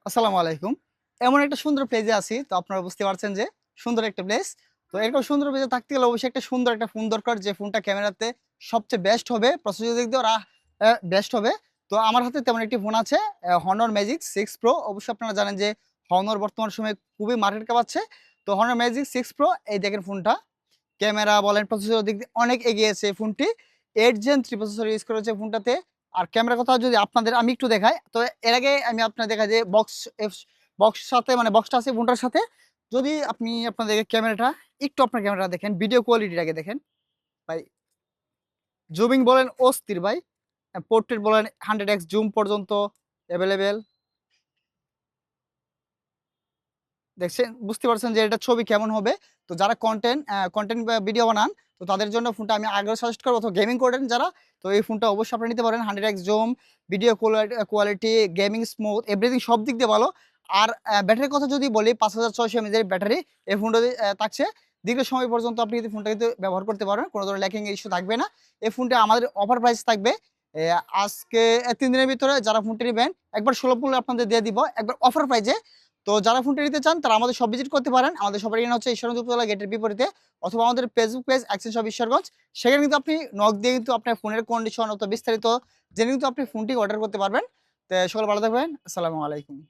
আসসালামু আলাইকুম। এমন একটা সুন্দর প্লেসে আছি। তো আপনারা বুঝতে পারছেন যে সুন্দর একটা প্লেস। তো এরকম সুন্দর প্লেসে থাকতে গেলে অবশ্যই একটা সুন্দর একটা ফোন দরকার যে ফোনটা ক্যামেরাতে সবচেয়ে বেস্ট হবে। প্রসেসর দিক দিয়েও বেস্ট হবে। তো আমার হাতে তেমন একটি ফোন আছে Honor Magic 6 Pro। অবশ্যই আপনারা জানেন যে Honor বর্তমান সময়ে খুবই মার্কেট কাঁপাচ্ছে। তো Honor Magic 6 Pro এই দেখেন ফোনটা। ক্যামেরা বলেন, প্রসেসরের দিক দিয়ে অনেক এগিয়েছে এই ফোনটি। 8 Gen 3 প্রসেসর ইউজ করেছে ফোনটাতে। আর ক্যামেরার কথা যদি আপনাদের আমি একটু দেখাই, তো এর আগে আমি আপনাদের দেখাই যে বক্স সাথে মানে বক্সটা আছে ফোনটার সাথে। যদি আপনি আপনাদেরকে ক্যামেরাটা একটু আপনার ক্যামেরাটা দেখেন, ভিডিও কোয়ালিটির আগে দেখেন। ভাই জুমিং বলেন অস্থির ভাই। পোর্ট্রেট বলেন 100x জুম পর্যন্ত এভেইলেবল। দেখছেন, বুঝতে পারছেন যে এটা ছবি কেমন হবে। তো যারা কনটেন্ট বা ভিডিও বানান, তো তাদের জন্য ফোনটা আমি আগ্রহ সাজেস্ট করব। অথবা গেমিং করেন যারা, তো এই ফোনটা অবশ্যই আপনারা নিতে পারেন। 100x zoom, video quality, gaming smooth, everything সব দিক দিয়ে ভালো। আর ব্যাটারির কথা যদি বলি, 5600 mAh এর ব্যাটারি এই ফোনটাতে থাকছে। দীর্ঘ সময় পর্যন্ত আপনি কিন্তু ফোনটা কিন্তু ব্যবহার করতে পারবেন। কোনো ধরনের ল্যাকিং ইস্যু থাকবে না। এই ফোনটা আমাদের অফার প্রাইস থাকবে এ আজকে ৩ দিনের ভিতরে যারা ফোনটি নিবেন একবার সুলভ মূল্যে আপনাদের দিয়ে দিব। একবার অফার প্রাইজে। তো যারা ফোনটা নিতে চান তারা আমাদের শপ ভিজিট করতে পারেন। আমাদের শপের ঠিকানা হচ্ছে ঈশ্বরগঞ্জ উপজেলা গেটের বিপরীতে, অথবা আমাদের Facebook page access shop Ishwarganj. সেখানে কিন্তু আপনি নক দিয়ে কিন্তু আপনার ফোনের কন্ডিশন অথবা বিস্তারিত জেনে কিন্তু আপনি ফোনটি অর্ডার করতে পারবেন। তো সকলে ভালো থাকবেন। আসসালামু আলাইকুম।